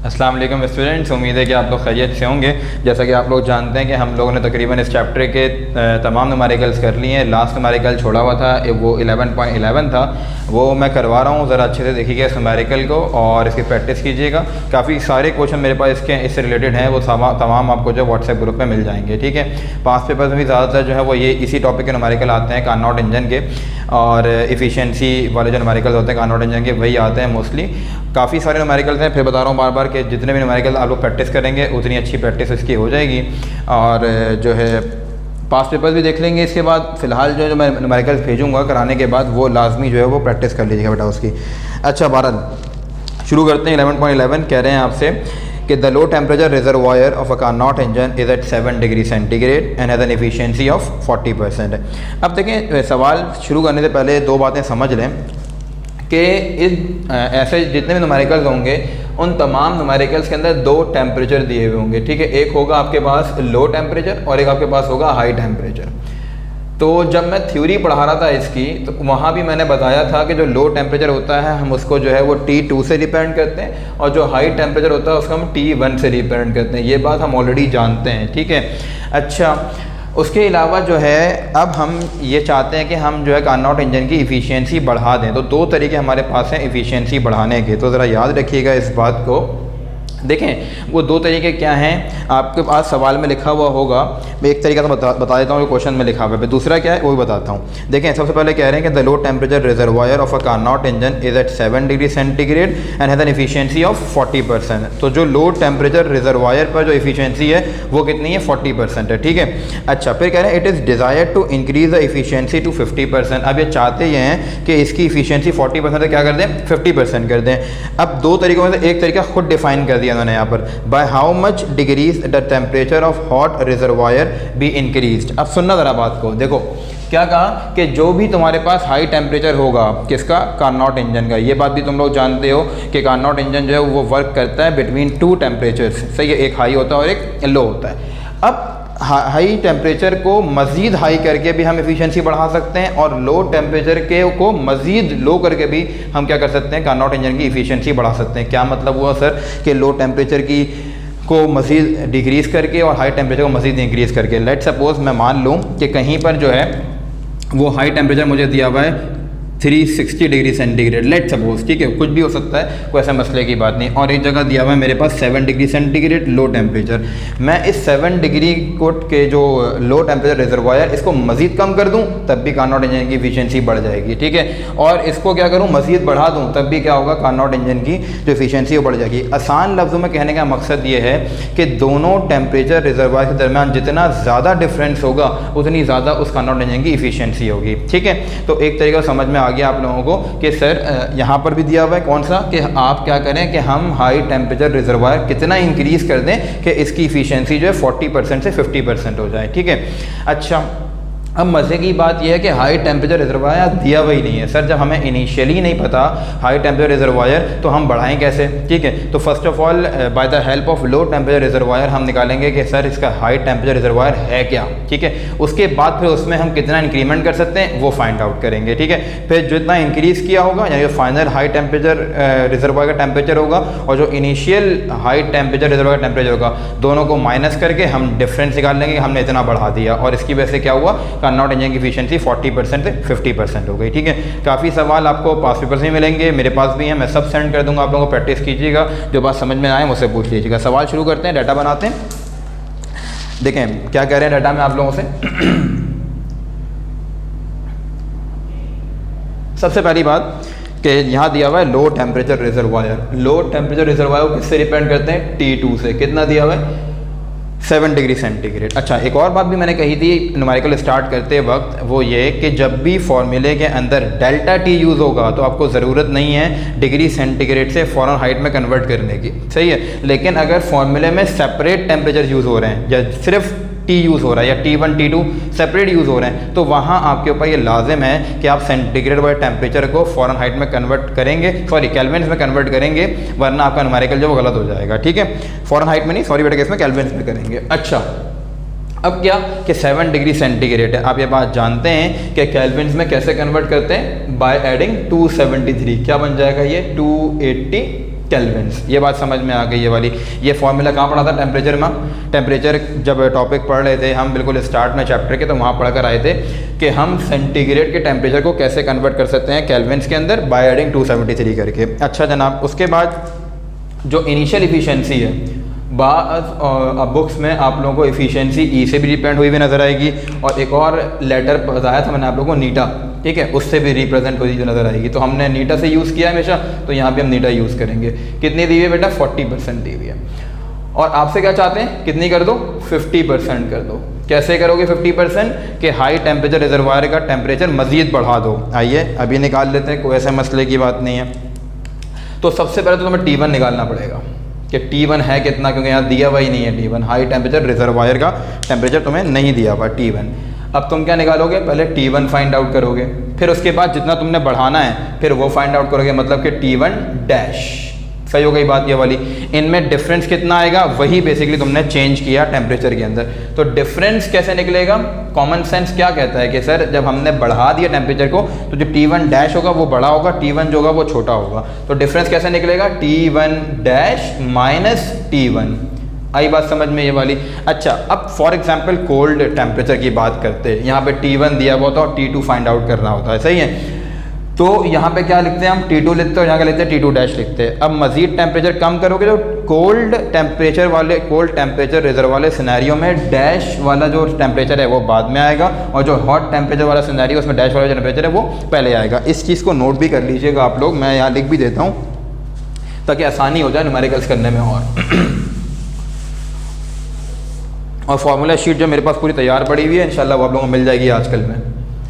अस्सलाम वालेकुम स्टूडेंट्स, उम्मीद है कि आप लोग खैरियत से होंगे। जैसा कि आप लोग जानते हैं कि हम लोगों ने तकरीबन इस चैप्टर के तमाम नुमेरिकल्स कर लिए हैं। लास्ट नुमेरिकल छोड़ा हुआ था, वो 11.11 था, वो मैं करवा रहा हूँ। ज़रा अच्छे से देखिएगा इस नुमेरिकल को और इसकी प्रैक्टिस कीजिएगा। इसके सारे क्वेश्चन मेरे पास इससे रिलेटेड हैं, वो तमाम आपको जो व्हाट्सएप ग्रुप में मिल जाएंगे। ठीक है, पास पेपर्स में भी ज़्यादातर जो है वो ये इसी टॉपिक के नुमेरिकल आते हैं, कार्नोट इंजन के और एफिशिएंसी वाले जो नुमेरिकल्स होते हैं कार्नोट इंजन के, वही आते हैं मोस्टली। काफ़ी सारे नुमेरिकल्स हैं, फिर बता रहा हूँ बार बार कि जितने भी नुमेरिकल आप लोग प्रैक्टिस करेंगे उतनी अच्छी प्रैक्टिस इसकी हो जाएगी। और जो है पास पेपर्स भी देख लेंगे इसके बाद। फ़िलहाल जो मैं नुमेरिकल्स भेजूँगा कराने के बाद वो लाजमी जो है वो प्रैक्टिस कर लीजिएगा बेटा उसकी। अच्छा, बहरहाल शुरू करते हैं। 11.11 कह रहे हैं आपसे कि the low temperature reservoir of a Carnot engine is at 7 degree centigrade and has an efficiency of 40%। अब देखें, सवाल शुरू करने से पहले दो बातें समझ लें कि इस ऐसे जितने भी नुमेरिकल्स होंगे उन तमाम नुमेरिकल्स के अंदर दो टेम्परेचर दिए हुए होंगे। ठीक है, एक होगा आपके पास लो टेम्परेचर और एक आपके पास होगा हाई टेम्परेचर। तो जब मैं थ्योरी पढ़ा रहा था इसकी, तो वहाँ भी मैंने बताया था कि जो लो टेम्परेचर होता है हम उसको जो है वो T2 से रिप्रेजेंट करते हैं और जो हाई टेम्परेचर होता है उसको हम T1 से रिप्रेजेंट करते हैं। ये बात हम ऑलरेडी जानते हैं। ठीक है, अच्छा, उसके अलावा जो है अब हम ये चाहते हैं कि हम जो है कार्नोट इंजन की इफ़िशियंसी बढ़ा दें। तो दो तरीके हमारे पास हैं इफ़िशियंसी बढ़ाने के, तो ज़रा याद रखिएगा इस बात को। देखें वो दो तरीके क्या हैं, आपके पास सवाल में लिखा हुआ होगा। मैं एक तरीका तो बता देता हूँ, क्वेश्चन में लिखा हुआ है। दूसरा क्या है वो भी बताता हूँ। देखें, सबसे पहले कह रहे हैं कि the low temperature reservoir of a Carnot engine is at 7 degree centigrade and has an efficiency of 40%। तो जो लो टेम्परेचर रिजर्वायर पर जो एफिशिएंसी है वो कितनी है, 40% है। ठीक है, अच्छा, फिर कह रहे हैं it is desired to increase the efficiency to 50%। अब ये चाहते ये हैं कि इसकी एफिशिएंसी 40% से क्या कर दें, 50% कर दें। अब दो तरीकों में से एक तरीका खुद डिफाइन कर दिया उन्होंने यहाँ पर, by how much degrees the temperature of hot reservoir be increased. अब सुनना ज़रा बात को, देखो क्या कहा कि जो भी तुम्हारे पास हाई टेम्परेचर होगा किसका, कार्नोट इंजन का। ये बात भी तुम लोग जानते हो कि कार्नोट इंजन जो है वो वर्क करता है बिटवीन 2 टेम्परेचर्स। सही है, एक हाई होता है और एक लो होता है। अब हाई टेम्परेचर को मज़ीद हाई करके भी हम एफिशिएंसी बढ़ा सकते हैं और लो टेम्परेचर के को मज़ीद लो करके भी हम क्या कर सकते हैं, कार्नोट इंजन की एफिशिएंसी बढ़ा सकते हैं। क्या मतलब हुआ सर कि लो टेम्परेचर की को मज़ीद डिक्रीज़ करके और हाई टेम्परेचर को मज़ीद इंक्रीज़ करके। लेट सपोज़ मैं मान लूँ कि कहीं पर जो है वो हाई टेम्परेचर मुझे दिया हुआ है 360 डिग्री सेंटीग्रेड, लेट सपोज। ठीक है, कुछ भी हो सकता है, कोई ऐसा मसले की बात नहीं। और एक जगह दिया हुआ है मेरे पास 7 डिग्री सेंटीग्रेड लो टेम्परेचर। मैं इस 7 डिग्री कोट के जो लो टेम्परेचर रिजर्वायर इसको मज़ीद कम कर दूं तब भी कार्नोट इंजन की एफिशिएंसी बढ़ जाएगी। ठीक है, और इसको क्या करूं, मज़ीद बढ़ा दूं तब भी क्या होगा, कार्नोट इंजन की जो एफिशिएंसी वो बढ़ जाएगी। आसान लफ्ज़ों में कहने का मकसद ये है कि दोनों टेम्परेचर रिजर्वायर के दरमियान जितना ज़्यादा डिफरेंस होगा उतनी ज़्यादा उस कार्नोट इंजन की एफिशिएंसी होगी। ठीक है, तो एक तरीका समझ में आ गया आप लोगों को कि सर यहाँ पर भी दिया हुआ है कौन सा, कि आप क्या करें कि हम हाई टेम्परेचर रिजर्वायर कितना इंक्रीज़ कर दें कि इसकी एफिशिएंसी जो है 40% से 50% हो जाए। ठीक है, अच्छा, अब मज़े की बात यह है कि हाई टेम्परेचर रिजर्वायर दिया हुआ ही नहीं है। सर जब हमें इनिशियली नहीं पता हाई टेम्परेचर रिजर्वायर तो हम बढ़ाएं कैसे। ठीक है, तो first of all by the help of low temperature reservoir हम निकालेंगे कि सर इसका हाई टेम्परेचर रिजर्वायर है क्या। ठीक है, उसके बाद फिर उसमें हम कितना इंक्रीमेंट कर सकते हैं वो फाइंड आउट करेंगे। ठीक है, फिर जितना इंक्रीज़ किया होगा यानी फाइनल हाई टेम्परेचर रिजर्वायर का टेम्परेचर होगा और जो इनिशियल हाई टेम्परेचर रिजर्वायर का टेम्परेचर होगा, दोनों को माइनस करके हम डिफरेंस निकाल लेंगे कि हमने इतना बढ़ा दिया और इसकी वजह से क्या हुआ, कार्नोट इंजन की एफिशिएंसी 40% से 50% हो गई। ठीक है, काफ़ी सवाल आपको पास पेपर से मिलेंगे, मेरे पास भी हैं, मैं सब सेंड कर दूंगा आप लोगों को। प्रैक्टिस कीजिएगा, जो बात समझ में आए मुझसे पूछ लीजिएगा। सवाल शुरू करते हैं, डाटा बनाते हैं। देखें क्या कह रहे हैं डाटा में आप लोगों से। सबसे पहली बात कि यहाँ दिया हुआ है लो टेम्परेचर रिजर्वायर। लो टेम्परेचर रिजर्वायर को किससे रिप्रेजेंट करते हैं, T2 से। कितना दिया हुआ है, 7 डिग्री सेंटीग्रेड। अच्छा, एक और बात भी मैंने कही थी न्यूमेरिकल स्टार्ट करते वक्त, वो ये कि जब भी फॉर्मूले के अंदर डेल्टा टी यूज़ होगा तो आपको ज़रूरत नहीं है डिग्री सेंटीग्रेड से फ़ौरन हाइट में कन्वर्ट करने की। सही है, लेकिन अगर फॉर्मूले में सेपरेट टेम्परेचर यूज़ हो रहे हैं या सिर्फ टी यूज़ हो रहा है या T1 T2 सेपरेट यूज़ हो रहे हैं, तो वहाँ आपके ऊपर ये लाजिम है कि आप सेंटीग्रेड वाले टेम्परेचर को फ़ौरन हाइट में कन्वर्ट करेंगे, सॉरी केल्विन्स में कन्वर्ट करेंगे, वरना आपका न्यूमेरिकल जो वो गलत हो जाएगा। ठीक है, फ़ौरन हाइट में नहीं, सॉरी बेटा, इसमें केल्विन्स में करेंगे। अच्छा, अब क्या कि 7 डिग्री सेंटीग्रेड है। आप ये बात जानते हैं कि केल्विन्स में कैसे कन्वर्ट करते हैं, बाय एडिंग 273। क्या बन जाएगा ये, 280 केल्विन्स। ये बात समझ में आ गई ये वाली। ये फॉर्मूला कहाँ पढ़ा था टेम्परेचर में? टेम्परेचर जब टॉपिक पढ़ रहे थे हम बिल्कुल स्टार्ट में चैप्टर के, तो वहाँ पढ़ कर आए थे कि हम सेंटीग्रेड के टेम्परेचर को कैसे कन्वर्ट कर सकते हैं केल्विन्स के अंदर बाय एडिंग 273 करके। अच्छा जनाब, उसके बाद जो इनिशियल इफिशियंसी है, बाज़ बुक्स में आप लोगों को इफिशियंसी ई से भी रिप्रेजेंट हुई नज़र आएगी, और एक और लेटर बताया था मैंने आप लोगों को नीटा, ठीक है, उससे भी रिप्रेजेंट हुई जो नज़र आएगी। तो हमने नीटा से यूज़ किया हमेशा, तो यहाँ पे हम नीटा यूज़ करेंगे। कितनी दी हुई है बेटा? 40% दी हुई है। और आपसे क्या चाहते हैं, कितनी कर दो? 50% कर दो। कैसे करोगे 50%? कि हाई टेम्परेचर रिजर्वायर का टेम्परेचर मज़ीद बढ़ा दो। आइए अभी निकाल लेते हैं, कोई ऐसे मसले की बात नहीं है। तो सबसे पहले तो तुम्हें T1 निकालना पड़ेगा कि T1 है कितना, क्योंकि यहाँ दिया हुआ ही नहीं है T1। हाई टेम्परेचर रिजर्वायर का टेम्परेचर तुम्हें नहीं दिया हुआ T1। अब तुम क्या निकालोगे? पहले T1 फाइंड आउट करोगे, फिर उसके बाद जितना तुमने बढ़ाना है फिर वो फाइंड आउट करोगे, मतलब कि T1 डैश। सही हो गई बात ये वाली। इनमें डिफरेंस कितना आएगा वही बेसिकली तुमने चेंज किया टेम्परेचर के अंदर। तो डिफरेंस कैसे निकलेगा? कॉमन सेंस क्या कहता है कि सर जब हमने बढ़ा दिया टेम्परेचर को तो जो T1 डैश होगा वो बड़ा होगा, T1 जो होगा वो छोटा होगा। तो डिफरेंस कैसे निकलेगा? T1 dash minus T1। आई बात समझ में ये वाली। अच्छा, अब फॉर एग्जांपल कोल्ड टेम्परेचर की बात करते हैं, यहाँ पे T1 दिया हुआ होता है और T2 फाइंड आउट करना होता है, सही है। तो यहाँ पे क्या लिखते हैं हम? T2 लिखते हैं और यहाँ क्या लिखते हैं? T2 डैश लिखते हैं। अब मज़ीद टेम्परेचर कम करोगे तो कोल्ड टेम्परेचर रिजर्व वाले सिनेरियो में डैश वाला जो टेम्परेचर है वो बाद में आएगा, और जो हॉट टेम्परेचर वाला सिनेरियो उसमें डैश वाला जो टेम्परेचर है वो पहले आएगा। इस चीज़ को नोट भी कर लीजिएगा आप लोग, मैं यहाँ लिख भी देता हूँ ताकि आसानी हो जाए न्यूमेरिकल्स करने में। और फार्मूला शीट जो मेरे पास पूरी तैयार पड़ी हुई है, इंशाल्लाह वो आप लोगों को मिल जाएगी आजकल में।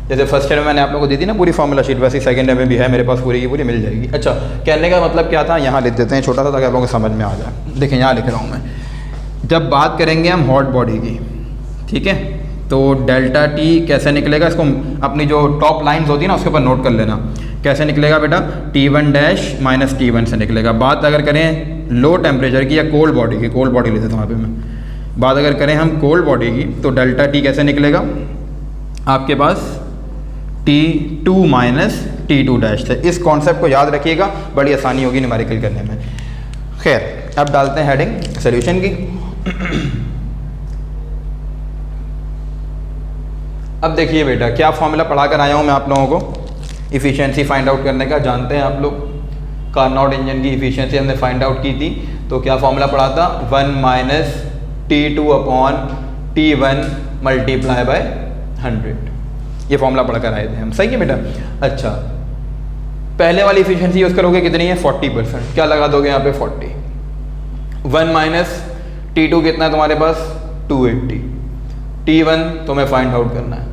जैसे फर्स्ट ईयर में मैंने आप लोगों को दी थी ना पूरी फार्मूला शीट, वैसे सेकंड ईयर में भी है मेरे पास पूरी की पूरी मिल जाएगी। अच्छा, कहने का मतलब क्या था, यहाँ लिख देते हैं छोटा सा ताकि आप लोगों को समझ में आ जाए। देखें यहाँ लिख रहा हूँ मैं, जब बात करेंगे हम हॉट बॉडी की, ठीक है, तो डेल्टा टी कैसे निकलेगा, इसको अपनी जो टॉप लाइन्स होती है ना उसके ऊपर नोट कर लेना। कैसे निकलेगा बेटा? T1 डैश माइनस T1 से निकलेगा। बात अगर करें लो टेम्परेचर की या कोल्ड बॉडी की, कोल्ड बॉडी लेते हैं वहाँ पर मैं, बात अगर करें हम कोल्ड बॉडी की, तो डेल्टा टी कैसे निकलेगा आपके पास? T2 माइनस T2 डैश से। इस कॉन्सेप्ट को याद रखिएगा, बड़ी आसानी होगी न्यूमेरिकल करने में। खैर, अब डालते हैं हेडिंग सॉल्यूशन की। अब देखिए बेटा, क्या फॉर्मूला पढ़ा कर आया हूँ मैं आप लोगों को इफ़िशियंसी फाइंड आउट करने का। जानते हैं आप लोग कार्नोट इंजन की इफ़िशियंसी हमने फाइंड आउट की थी, तो क्या फॉर्मूला पढ़ा था? 1 minus T2 upon T1 multiply by 100। ये फॉर्मूला पढ़कर आए थे हम, सही है बेटा। अच्छा, पहले वाली इफिशिएंसी यूज़ करोगे कितनी है? 40%। क्या लगा दोगे यहाँ पे? 40। 1 माइनस T2 कितना है तुम्हारे पास? 280। T1 तुम्हें फाइंड आउट करना है,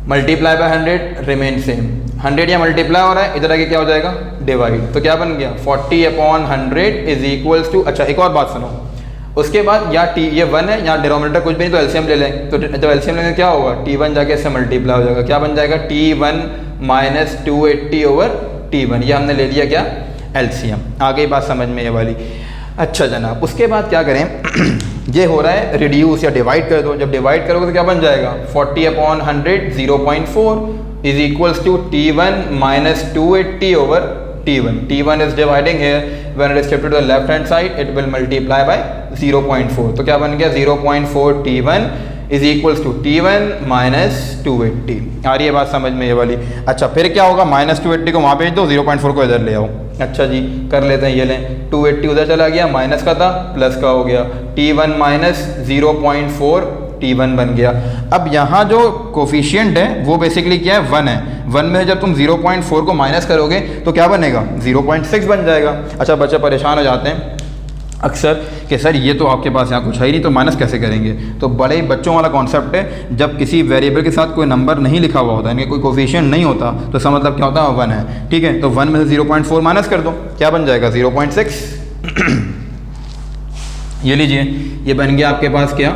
मल्टीप्लाई बाय 100 रिमेन सेम। 100 या मल्टीप्लाई हो रहा है, इधर आगे क्या हो जाएगा? डिवाइड। तो क्या बन गया? 40 अपॉन 100 इज इक्वल्स टू, अच्छा एक और बात सुनो, उसके बाद या T ये 1 है, यहाँ डिनोमिनेटर कुछ भी नहीं, तो एलसीएम ले लें। तो जब एलसीएम लेंगे क्या होगा? T1 जाके इससे मल्टीप्लाई हो जाएगा। क्या बन जाएगा? T1 minus 280 over T1। ये हमने ले लिया क्या? एलसीएम। आ गई बात समझ में ये वाली। अच्छा जनाब, उसके बाद क्या करें? ये हो रहा है रिड्यूस या डिवाइड कर दो। जब डिवाइड करोगे तो क्या बन जाएगा? 40 upon 100 0.4 is equals to T1 minus 280 over T1. T1 is dividing here. When it is shifted to the left hand side, it will multiply by 0.4. तो क्या बन गया? 0.4 T1 is equals to T1 minus 280। आ रही है बात समझ में ये वाली। अच्छा, फिर क्या होगा? माइनस 280 को वहाँ भेज दो, 0.4 को इधर ले आओ। अच्छा जी, कर लेते हैं। ये लें, 280 उधर चला गया, माइनस का था, प्लस का हो गया। T1 माइनस 0.4 T1 बन गया। अब यहाँ जो कोफिशिएंट है वो बेसिकली क्या है? 1 है। 1 में जब तुम 0.4 को माइनस करोगे तो क्या बनेगा? 0.6 बन जाएगा। अच्छा, बच्चे परेशान हो जाते हैं अक्सर कि सर ये तो आपके पास यहाँ कुछ है ही नहीं, तो माइनस कैसे करेंगे? तो बड़े ही बच्चों वाला कॉन्सेप्ट है, जब किसी वेरिएबल के साथ कोई नंबर नहीं लिखा हुआ होता है, कोई कोफिशिएंट नहीं होता, तो इसका मतलब क्या होता है? 1 है, ठीक है। तो 1 में से 0.4 माइनस कर दो, क्या बन जाएगा? 0.6। ये लीजिए, ये बन गया आपके पास क्या?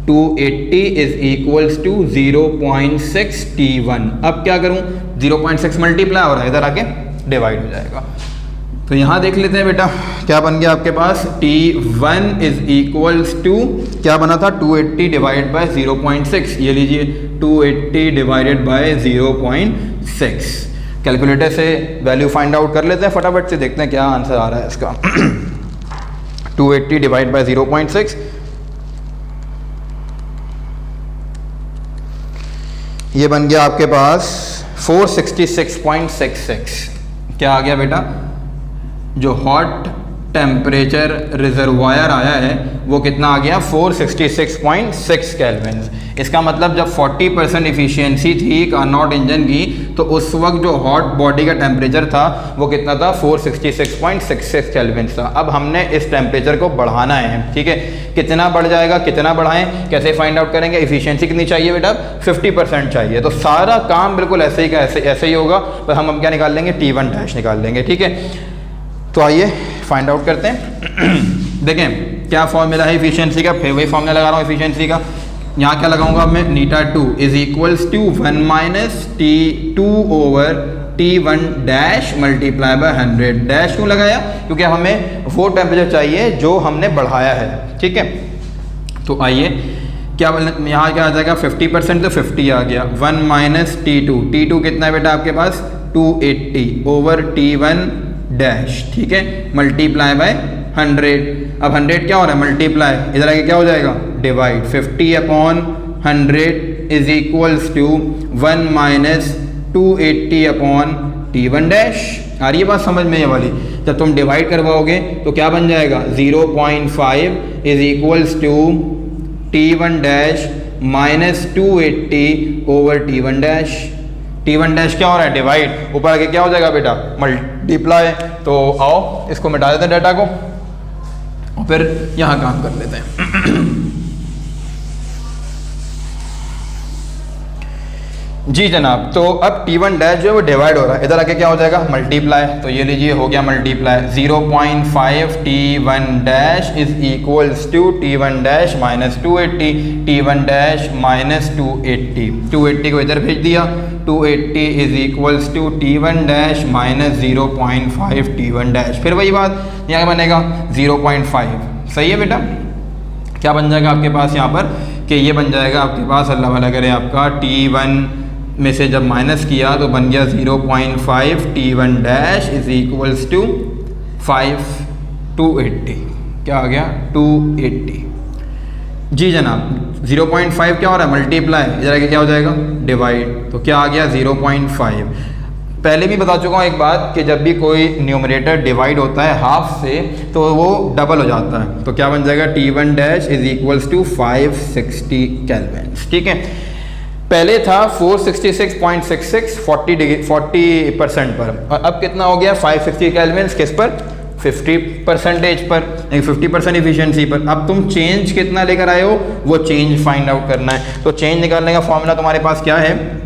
280 इज इक्वल्स टू 0.6 T1। अब क्या करूं? 0.6 मल्टीप्लाई हो रहा है, इधर आके डिवाइड हो जाएगा। तो यहाँ देख लेते हैं बेटा, क्या बन गया आपके पास? T1 इज इक्वल्स टू क्या बना था? 280 डिवाइड बाय 0.6। ये लीजिए, 280 डिवाइडेड बाय 0.6। कैलकुलेटर से वैल्यू फाइंड आउट कर लेते हैं फटाफट से, देखते हैं क्या आंसर आ रहा है इसका। 280 डिवाइड बाय 0.6, ये बन गया आपके पास 466.66। क्या आ गया बेटा? जो हॉट टेम्परेचर रिजर्वायर आया है वो कितना आ गया? 466.6 केल्विन। इसका मतलब जब 40% इफिशियंसी थी कार्नोट इंजन की तो उस वक्त जो हॉट बॉडी का टेम्परेचर था वो कितना था? 466.66 केल्विन था। अब हमने इस टेम्परेचर को बढ़ाना है, ठीक है। कितना बढ़ जाएगा, कितना बढ़ाएं, कैसे फाइंड आउट करेंगे? इफिशियंसी कितनी चाहिए बेटा? 50% चाहिए। तो सारा काम बिल्कुल ऐसे ही का ऐसे ही होगा, पर हम क्या निकाल लेंगे? T1 डैश निकाल लेंगे, ठीक है। तो आइए फाइंड आउट करते हैं। देखें क्या फॉर्मूला है इफिशियंसी का, फिर वही फॉर्मूला लगा रहा हूँ इफिशियंसी का। यहाँ क्या लगाऊंगा मैं? 𝛎2 is equals to 1 minus T2 over T1 dash multiply by 100। Dash क्यों लगाया? क्योंकि हमें वो टेम्परेचर चाहिए जो हमने बढ़ाया है, ठीक है। तो आइए क्या यहाँ क्या आ जाएगा? 50% तो 50 आ गया। 1 माइनस T2 कितना है बेटा आपके पास? 280 ओवर T1 डैश, ठीक है, मल्टीप्लाई बाय 100। अब 100 क्या हो रहा है? मल्टीप्लाई, इधर आके क्या हो जाएगा? Divide. 50/100 is equals to 1 minus 280 upon T1 dash. आ रही है बात समझ में ये वाली? जब तुम डिवाइड करवाओगे तो क्या बन जाएगा? 0.5 is equals to T1 dash minus 280 over T1 dash. T1 dash क्या हो रहा है? डिवाइड। ऊपर आके क्या हो जाएगा बेटा? मल्टीप्लाई। तो आओ इसको मिटा देते हैं डाटा को और फिर यहाँ काम कर लेते हैं। जी जनाब, तो अब T1 डैश जो है वो डिवाइड हो रहा है, इधर आके क्या हो जाएगा? मल्टीप्लाई। तो ये लीजिए हो गया multiply. 0.5 T1 dash is equals to T1 dash minus 280, T1 dash minus 280 को इधर भेज दिया। 280 is equals to T1 dash minus 0.5 T1 dash. फिर वही बात, यहाँ बनेगा 0.5। सही है बेटा? क्या बन जाएगा आपके पास यहाँ पर? कि ये बन जाएगा आपके पास, अल्लाह भला करे, आपका T1 में से जब माइनस किया तो बन गया 0.5 T1 dash is equals to 280। क्या आ गया? 280। जी जनाब, 0.5 क्या हो रहा है? मल्टीप्लाई। इधर आगे क्या हो जाएगा? डिवाइड। तो क्या आ गया? 0.5। पहले भी बता चुका हूँ एक बात कि जब भी कोई न्यूमरेटर डिवाइड होता है हाफ से तो वो डबल हो जाता है। तो क्या बन जाएगा? T1 dash is equals to 560 kelvin, ठीक है। पहले था 466.66 40% पर, और अब कितना हो गया? 560 केल्विन। किस पर? 50% पर, 50% इफिशियंसी पर। अब तुम चेंज कितना लेकर आए हो वो चेंज फाइंड आउट करना है। तो चेंज निकालने का फॉर्मूला तुम्हारे पास क्या है?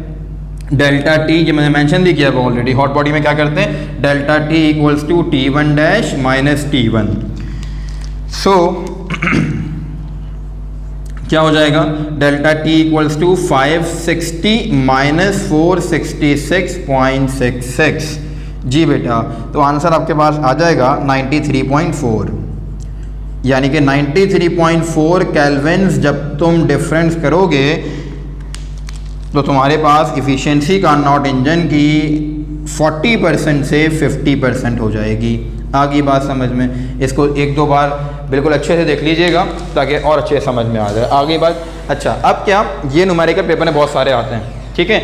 डेल्टा टी, जो मैंने मेंशन भी किया है ऑलरेडी। हॉट बॉडी में क्या करते हैं? Delta T equals to T1 dash minus T1। So क्या हो जाएगा? Delta T equals to 560 minus 466.66। जी बेटा, तो आंसर आपके पास आ जाएगा 93.4, यानी कि 93.4 केल्विन्स जब तुम डिफरेंस करोगे तो तुम्हारे पास इफ़िशियंसी कार्नोट इंजन की 40% से 50% हो जाएगी। आगे बात समझ में? इसको एक दो बार बिल्कुल अच्छे से देख लीजिएगा ताकि और अच्छे समझ में आ जाए। आगे बात, अच्छा अब क्या, ये न्यूमेरिकल पेपर में बहुत सारे आते हैं, ठीक है,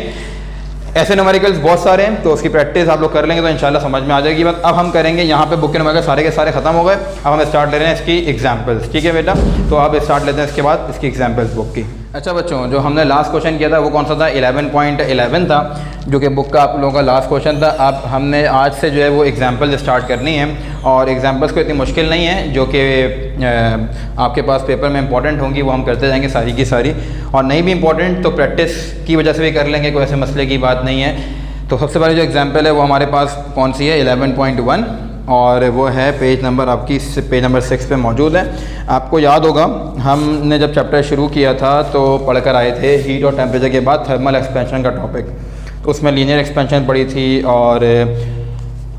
ऐसे न्यूमेरिकल्स बहुत सारे हैं, तो उसकी प्रैक्टिस आप लोग कर लेंगे तो इंशाल्लाह समझ में आ जाएगी बात। अब हम करेंगे यहाँ पे बुक के न्यूमेरिकल सारे के सारे खत्म हो गए। अब हम स्टार्ट ले रहे हैं इसकी एग्जाम्पल्स, ठीक है बेटा। तो आप स्टार्ट लेते हैं इसके बाद इसकी एग्जाम्पल्स बुक की। अच्छा बच्चों, जो हमने लास्ट क्वेश्चन किया था वो कौन सा था? 11.11 था, जो कि बुक का आप लोगों का लास्ट क्वेश्चन था। अब हमने आज से जो है वो एग्जाम्पल स्टार्ट करनी है, और एग्जाम्पल्स को इतनी मुश्किल नहीं है, जो कि आपके पास पेपर में इंपॉर्टेंट होंगी, वो हम करते जाएंगे सारी की सारी, और नहीं भी इंपॉर्टेंट तो प्रैक्टिस की वजह से भी कर लेंगे, कोई ऐसे मसले की बात नहीं है। तो सबसे पहले जो एग्जाम्पल है वो हमारे पास कौन सी है? 11.1, और वो है पेज नंबर आपकी पेज नंबर 6 पे मौजूद है। आपको याद होगा हमने जब चैप्टर शुरू किया था तो पढ़कर आए थे हीट और टेम्परेचर के बाद थर्मल एक्सपेंशन का टॉपिक, तो उसमें लीनियर एक्सपेंशन पढ़ी थी और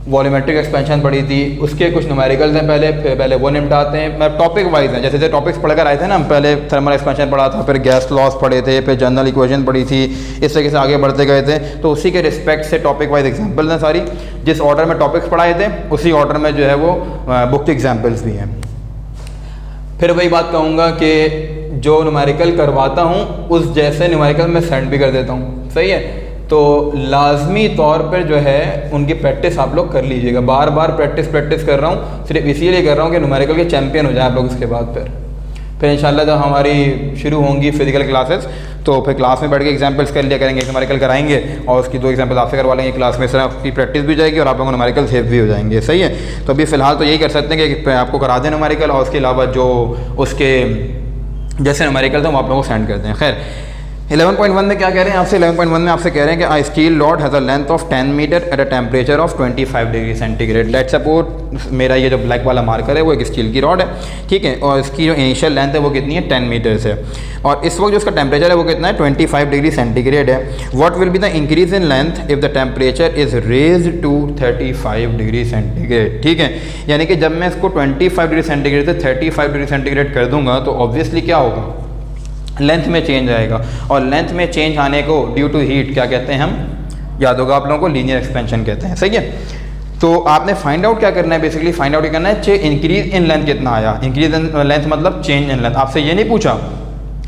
वॉल्यूमेट्रिक एक्सपेंशन पढ़ी थी, उसके कुछ न्यूमेरिकल्स हैं पहले वो निपटाते हैं। मैं टॉपिक वाइज हैं, जैसे टॉपिक्स पढ़कर आए थे ना, हम पहले थर्मल एक्सपेंशन पढ़ा था, फिर गैस लॉस पढ़े थे, फिर जनरल इक्वेशन पढ़ी थी, इस तरीके से आगे बढ़ते गए थे। तो उसी के रिस्पेक्ट से टॉपिक वाइज एग्जाम्पल्स हैं सारी, जिस ऑर्डर में टॉपिक्स पढ़ाए थे उसी ऑर्डर में जो है वो बुक की एग्जाम्पल्स भी हैं। फिर वही बात कहूँगा कि जो न्यूमेरिकल करवाता हूँ उस जैसे न्यूमेरिकल मैं सेंड भी कर देता हूँ, सही है। तो लाजमी तौर पर जो है उनकी प्रैक्टिस आप लोग कर लीजिएगा। बार बार प्रैक्टिस कर रहा हूँ, सिर्फ इसीलिए कर रहा हूँ कि न्यूमेरिकल के चैंपियन हो जाए आप लोग। उसके बाद फिर इंशाल्लाह जब हमारी शुरू होंगी फिजिकल क्लासेस तो फिर क्लास में बैठ के एग्जाम्पल्स कर लिया करेंगे, न्यूमेरिकल कराएंगे और उसकी 2 एग्जाम्पल आपसे करवा लेंगे क्लास में। इस तरह आपकी प्रैक्टिस भी जाएगी और आप लोगों को न्यूमेरिकल सेव भी हो जाएंगे, सही है। तो अभी फ़िलहाल तो यही कर सकते हैं कि आपको करा दें न्यूमेरिकल, और उसके अलावा जो उसके जैसे न्यूमेरिकल थे वो आप लोगों को सेंड कर दें। खैर 11.1 में क्या कह रहे हैं आपसे, 11.1 में आपसे कह रहे हैं कि a steel rod has a length of 10 metre at a temperature of 25 degree centigrade. Let suppose मेरा ये जो ब्लैक वाला मार्कर है वो एक स्टील की रॉड है, ठीक है, और इसकी जो इनिशियल लेंथ है वो कितनी है 10 मीटर्स है, और इस वक्त जो उसका टेम्परेचर है वो कितना है 25 डिग्री सेंटीग्रेड है। What will be the increase in length if the temperature is raised to 35 degree centigrade, ठीक है। यानी कि जब मैं इसको 25 डिग्री सेंटीग्रेड से 35 डिग्री सेंटीग्रेड कर दूंगा तो ऑब्वियसली क्या होगा, लेंथ में चेंज आएगा, और लेंथ में चेंज आने को ड्यू टू हीट क्या कहते हैं हम, याद होगा आप लोगों को, लीनियर एक्सपेंशन कहते हैं, सही है। तो आपने फाइंड आउट क्या करना है, बेसिकली फाइंड आउट करना है इंक्रीज इन लेंथ कितना आया। इंक्रीज इन लेंथ मतलब चेंज इन लेंथ। आपसे ये नहीं पूछा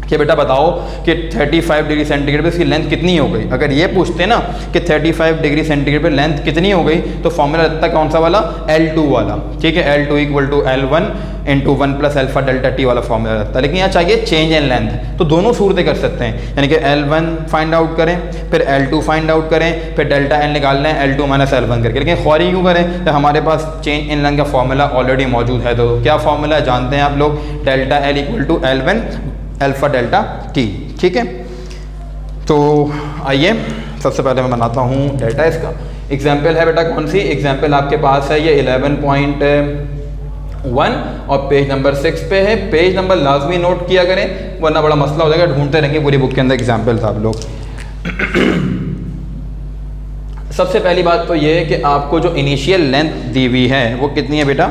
कि बेटा बताओ कि 35 डिग्री सेंटीग्रेड पर इसकी लेंथ कितनी हो गई। अगर ये पूछते ना कि 35 डिग्री सेंटीग्रेड पर लेंथ कितनी हो गई तो फॉर्मूला लगता कौन सा वाला, L2 वाला, ठीक है। L2 equal to L1 into 1 plus alpha delta T वाला फॉर्मूला लगता है। लेकिन यहाँ चाहिए चेंज इन लेंथ, तो दोनों सूरतें कर सकते हैं, यानी कि L1 फाइंड आउट करें, फिर L2 फाइंड आउट करें, फिर डेल्टा L निकालना है L2 माइनस L1 करके। लेकिन ख्वारी क्यों करें, तो हमारे पास चेंज इन लेंथ का फॉर्मूला ऑलरेडी मौजूद है। तो क्या फॉर्मूला जानते हैं आप लोग, delta L equal to L1 alpha delta T, ठीक है। तो आइए सबसे पहले मैं बनाता हूँ डेल्टा। इसका एग्जाम्पल है बेटा कौन सी, एग्जाम्पल आपके पास है ये 11.1 और पेज नंबर 6 पे है। पेज नंबर लाजमी नोट किया करें वरना बड़ा मसला हो जाएगा, ढूंढते रहेंगे पूरी बुक के अंदर एग्जाम्पल था आप लोग। सबसे पहली बात तो ये है कि आपको जो इनिशियल लेंथ दी हुई है वो कितनी है बेटा,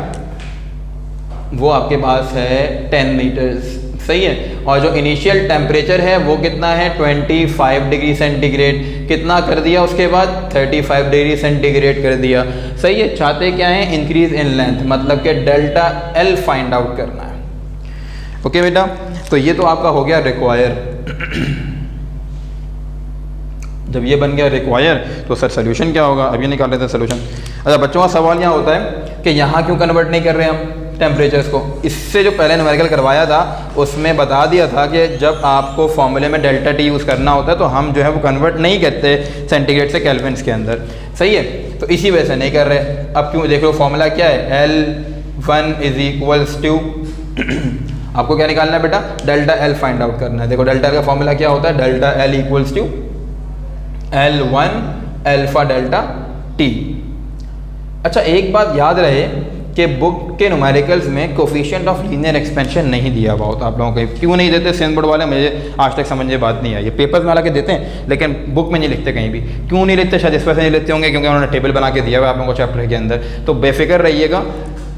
वो आपके पास है 10 मीटर्स, सही है। और जो इनिशियल टेम्परेचर है वो कितना है 25 डिग्री सेंटीग्रेड। कितना कर दिया उसके बाद 35 डिग्री सेंटीग्रेड कर दिया, सही है। चाहते क्या है, इंक्रीज इन लेंथ, मतलब कि डेल्टा L फाइंड आउट करना है। ओके बेटा, तो ये तो आपका हो गया रिक्वायर। जब ये बन गया रिक्वायर तो सर सोल्यूशन क्या होगा, अभी निकाल लेते हैं सोल्यूशन। अच्छा बच्चों का सवाल यहाँ होता है कि यहाँ क्यों कन्वर्ट नहीं कर रहे हम टेम्परेचर्स को। इससे जो पहले न्यूमेरिकल करवाया था उसमें बता दिया था कि जब आपको फॉर्मूले में डेल्टा टी यूज़ करना होता है तो हम जो है वो कन्वर्ट नहीं करते सेंटीग्रेड से केल्विन्स के अंदर, सही है। तो इसी वजह से नहीं कर रहे। अब क्यों, देख लो फॉर्मूला क्या है, L1 इज इक्वल्स टू आपको क्या निकालना है बेटा, डेल्टा L फाइंड आउट करना है। देखो डेल्टा का फॉर्मूला क्या होता है, delta L equals to L1 alpha delta T. अच्छा एक बात याद रहे कि बुक के न्यूमेरिकल्स में कोफिशिएंट ऑफ लीनियर एक्सपेंशन नहीं दिया हुआ होता आप लोगों को। क्यों नहीं देते सेंस बोर्ड वाले, मुझे आज तक समझ में बात नहीं आई। पेपर्स में हालांकि देते हैं लेकिन बुक में नहीं लिखते कहीं भी। क्यों नहीं लिखते, शायद इस वजह से नहीं लिखते होंगे क्योंकि उन्होंने टेबल बना के दिया हुआ आप लोगों को चैप्टर के अंदर। तो बेफिक्र रहिएगा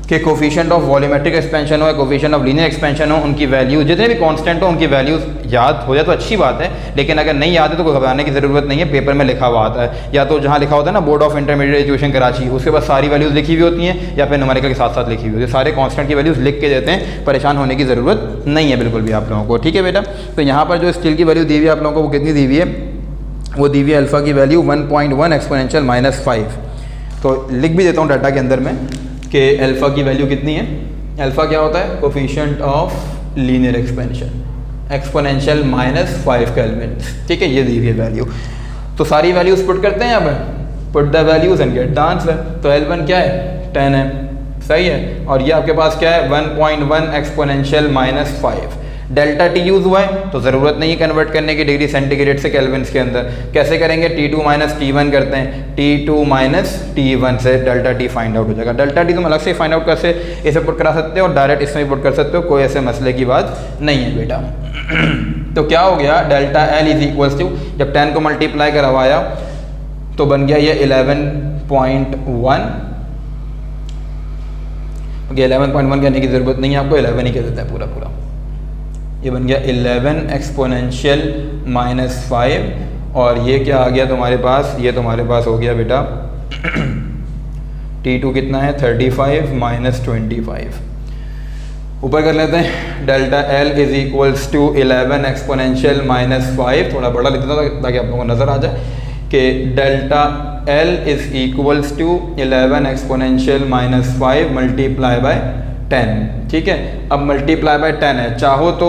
कि कोफिशिएंट ऑफ वॉल्यूमेट्रिक एक्सपेंशन हो या कोफिशिएंट ऑफ लीनियर एक्सपेंशन हो, उनकी वैल्यू जितने भी कांस्टेंट हो उनकी वैल्यूज याद हो जाए तो अच्छी बात है, लेकिन अगर नहीं याद है तो कोई घबराने की ज़रूरत नहीं है। पेपर में लिखा हुआ आता है, या तो जहाँ लिखा होता है ना board of intermediate education Karachi, उसके बाद सारी वैल्यूज़ लिखी हुई होती हैं, या फिर न्यूमेरिकल के साथ साथ लिखी हुई होती है। सारे कांस्टेंट की वैल्यूज़ लिख के देते हैं, परेशान होने की ज़रूरत नहीं है बिल्कुल भी आप लोगों को, ठीक है बेटा। तो यहाँ पर जो स्टील की वैल्यू दी हुई है आप लोगों को वो कितनी दी हुई है, वो दी हुई है अल्फ़ा की वैल्यू 1.1 एक्सपोनेंशियल -5। तो लिख भी देता हूँ डाटा के अंदर में कि अल्फ़ा की वैल्यू कितनी है। अल्फ़ा क्या होता है, coefficient of linear expansion, exponential -5 kelvin, ठीक है। ये दी हुई है वैल्यू। तो सारी वैल्यूज पुट करते हैं यहाँ पर, put the values and get the answer. तो L1 क्या है 10 है, सही है। और ये आपके पास क्या है 1.1 एक्सपोनेंशियल -5। डेल्टा टी यूज़ हुआ है तो ज़रूरत नहीं है कन्वर्ट करने की डिग्री सेंटीग्रेड से केल्विन्स के अंदर। कैसे करेंगे, T2 माइनस T1 करते हैं, T2 माइनस T1 से डेल्टा टी फाइंड आउट हो जाएगा। डेल्टा टी तुम अलग से फाइंड आउट कैसे इसे पुट करा सकते हो और डायरेक्ट इसमें भी पुट कर सकते हो, कोई ऐसे मसले की बात नहीं है बेटा। तो क्या हो गया, delta L is equals to, जब 10 को मल्टीप्लाई करवाया तो बन गया ये 11.1 क्योंकि 11.1 कहने की ज़रूरत नहीं है आपको, 11 ही कह देता है पूरा पूरा। ये बन गया 11 एक्सपोनेंशियल -5 और ये क्या आ गया तुम्हारे पास, ये तुम्हारे पास हो गया बेटा T2 कितना है 35 माइनस 25। ऊपर कर लेते हैं delta L is equals to 11 exponential -5, थोड़ा बड़ा लिख देता ताकि आप लोगों को नज़र आ जाए कि delta L is equals to 11 exponential -5 multiply by 10। ठीक है, अब मल्टीप्लाई बाय 10 है, चाहो तो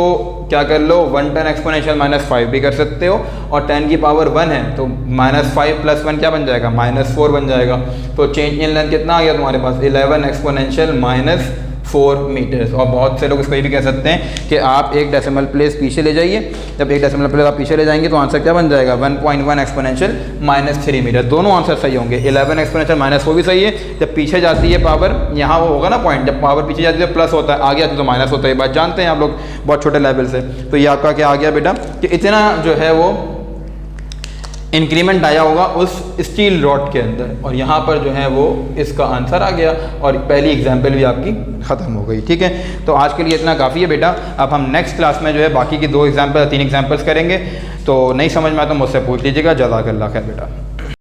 क्या कर लो 110 एक्सपोनेंशियल -5 भी कर सकते हो, और 10 की पावर 1 है तो -5 + 1 क्या बन जाएगा -4 बन जाएगा। तो चेंज इन लेंथ कितना आ गया तुम्हारे पास 11 एक्सपोनेंशियल -4 मीटर्स। और बहुत से लोग इसको ये भी कह सकते हैं कि आप एक डेसिमल प्लेस पीछे ले जाइए, जब एक डेसिमल प्लेस आप पीछे ले जाएंगे तो आंसर क्या बन जाएगा 1.1 एक्सपोनेंशियल -3 मीटर। दोनों आंसर सही होंगे, 11 एक्सपोनेंशियल -4 भी सही है, जब पीछे जाती है पावर यहाँ वो होगा ना पॉइंट, जब पावर पीछे जाती है प्लस होता है, आगे आती है तो माइनस होता है। ये बात जानते हैं आप लोग बहुत छोटे लेवल से। तो ये आपका क्या आ गया बेटा कि इतना जो है वो इंक्रीमेंट आया होगा उस स्टील रॉड के अंदर, और यहाँ पर जो है वो इसका आंसर आ गया और पहली एग्जाम्पल भी आपकी ख़त्म हो गई। ठीक है, तो आज के लिए इतना काफ़ी है बेटा। अब हम नेक्स्ट क्लास में जो है बाकी की 2 एग्जाम्पल 3 एग्जाम्पल्स करेंगे। तो नहीं समझ में आया तो मुझसे पूछ लीजिएगा। जज़ाकल्लाह खैर बेटा।